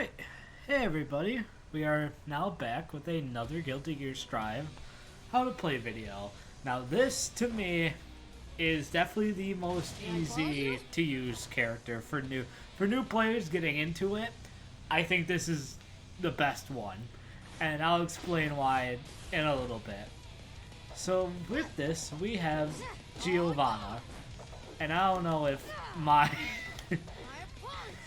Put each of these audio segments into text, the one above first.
Alright, hey everybody, we are now back with another Guilty Gear Strive how to play video. Now this, to me, is definitely the most easy to use character for new players getting into it. I think this is the best one, and I'll explain why in a little bit. So with this, we have Giovanna, and I don't know if my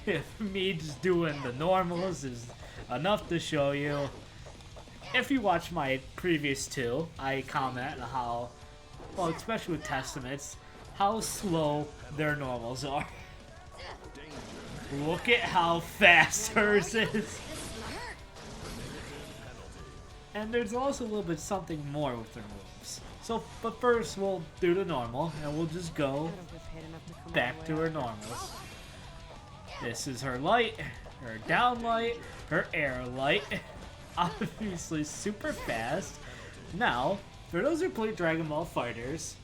if me just doing the normals is enough to show you. If you watch my previous two, I comment on how, well, especially with Testaments, how slow their normals are. Look at how fast hers is. And there's also a little bit something more with their moves. So, but first we'll do the normal, and we'll just go back to her normals. This is her light, her down light, her air light. Obviously super fast. Now, for those who play Dragon Ball Fighters,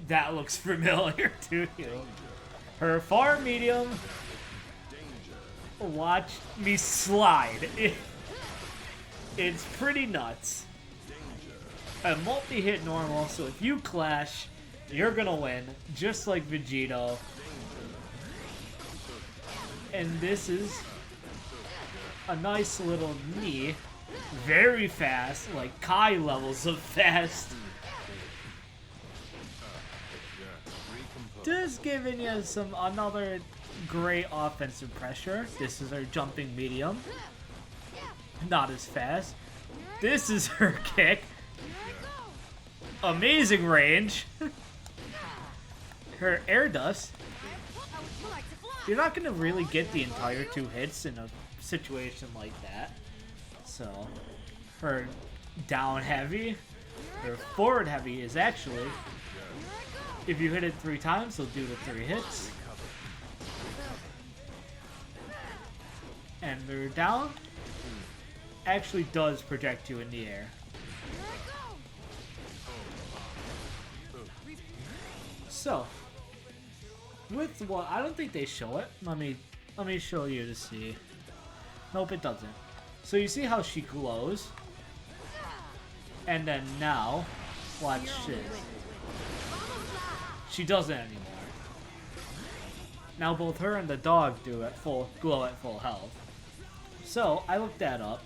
that looks familiar to you. Her far medium, watch me slide. It's pretty nuts. A multi-hit normal, so if you clash, you're gonna win, just like Vegito. And this is a nice little knee. Very fast, like Kai levels of fast. Just giving you another great offensive pressure. This is her jumping medium. Not as fast. This is her kick. Amazing range. Her air dust. You're not going to really get the entire 2 hits in a situation like that. So, her down heavy, her forward heavy is actually, if you hit it 3 times, they'll do the 3 hits. And their down actually does project you in the air. So, with what, I don't think they show it. Let me show you to see. Nope, it doesn't. So you see how she glows? And then now, watch this. She doesn't anymore. Now both her and the dog glow at full health. So I looked that up,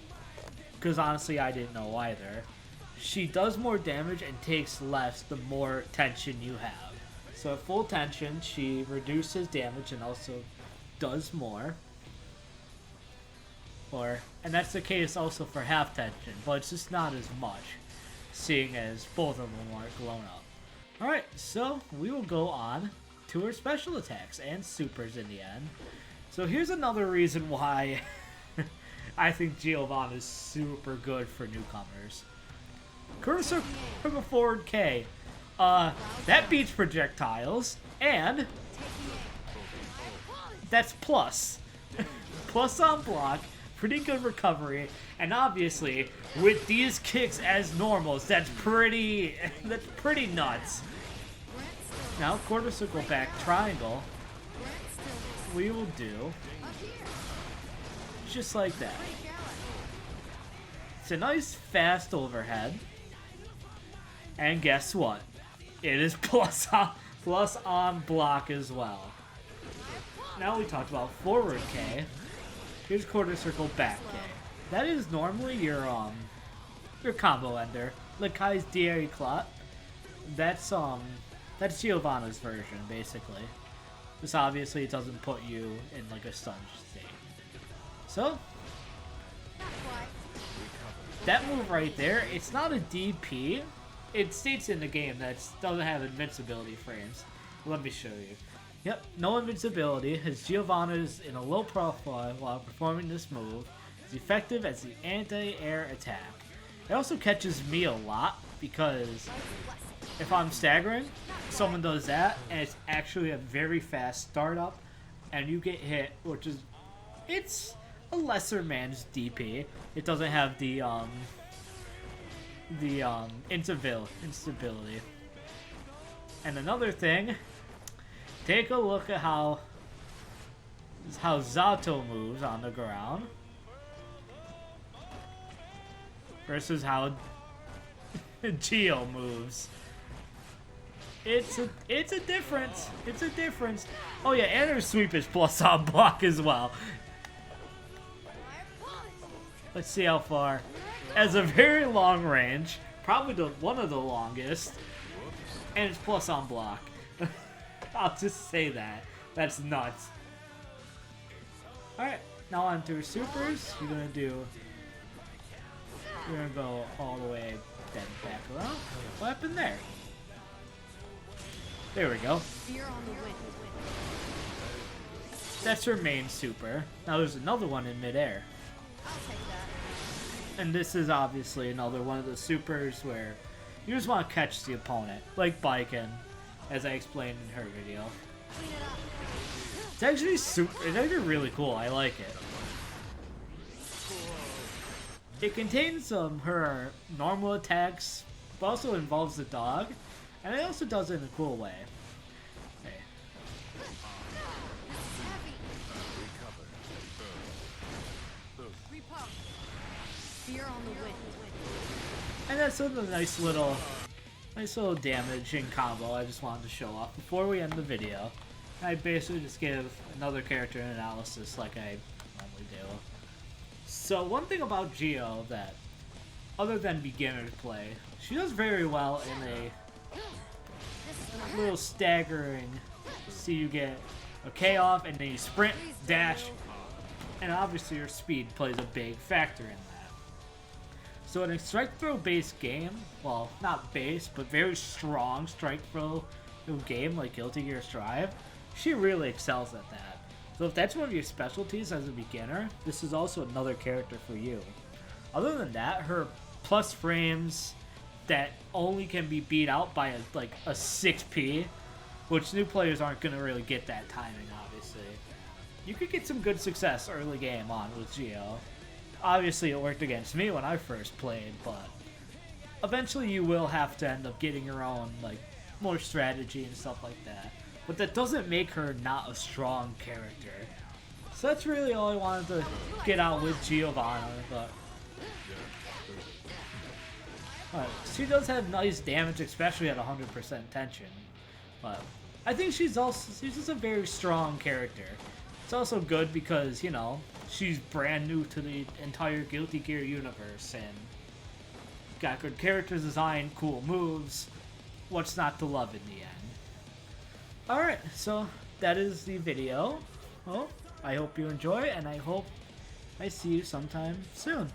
because honestly I didn't know either. She does more damage and takes less the more tension you have. So at full tension, she reduces damage and also does more. And that's the case also for half tension, but it's just not as much, seeing as both of them are blown up. Alright, so we will go on to her special attacks and supers in the end. So here's another reason why I think Giovanna is super good for newcomers. Cursor forward K. That beats projectiles, and that's plus. Plus on block, pretty good recovery, and obviously, with these kicks as normals, that's pretty nuts. Now, quarter circle back triangle, we will do just like that. It's a nice fast overhead, and guess what? It is plus on block as well. Now we talked about forward K. Here's quarter circle back K. That is normally your combo ender. Like Kai's DA Clot. That's Giovanna's version, basically. This obviously it doesn't put you in like a stun state. So that move right there, it's not a DP. It states in the game that it doesn't have invincibility frames. Let me show you. Yep, no invincibility, as Giovanna is in a low profile while performing this move. It's effective as the anti-air attack. It also catches me a lot, because if I'm staggering, someone does that, and it's actually a very fast startup, and you get hit, which is, it's a lesser man's DP. It doesn't have the instability. And another thing, take a look at how This is how Zato moves on the ground. Versus how Geo moves. It's a difference. It's a difference. Oh yeah, and her sweep is plus on block as well. Let's see how far. Has a very long range, probably one of the longest, and it's plus on block. I'll just say that. That's nuts. All right, now on to her supers. You're gonna go all the way then back around. What happened there? There we go. That's her main super. Now there's another one in midair. And this is obviously another one of the supers where you just want to catch the opponent, like Baiken, as I explained in her video. It's actually really cool. I like it. It contains her normal attacks, but also involves the dog, and it also does it in a cool way. Okay. And that's a nice little damaging combo I just wanted to show off before we end the video. I basically just give another character analysis like I normally do. So one thing about Geo that, other than beginner's play, she does very well in a little staggering. See, you get a K off and then you sprint, dash, and obviously your speed plays a big factor in that. So in a strike throw based game, well, not base, but very strong strike throw game like Guilty Gear Strive, she really excels at that. So if that's one of your specialties as a beginner, this is also another character for you. Other than that, her plus frames that only can be beat out by a 6P, which new players aren't going to really get that timing, obviously. You could get some good success early game on with Geo. Obviously it worked against me when I first played, but eventually you will have to end up getting your own more strategy and stuff like that. But that doesn't make her not a strong character. So that's really all I wanted to get out with Giovanna, but she does have nice damage, especially at 100% tension. But I think she's just a very strong character. It's also good because, you know, she's brand new to the entire Guilty Gear universe and got good character design, cool moves. What's not to love in the end? Alright, so that is the video. Well, I hope you enjoy, and I hope I see you sometime soon.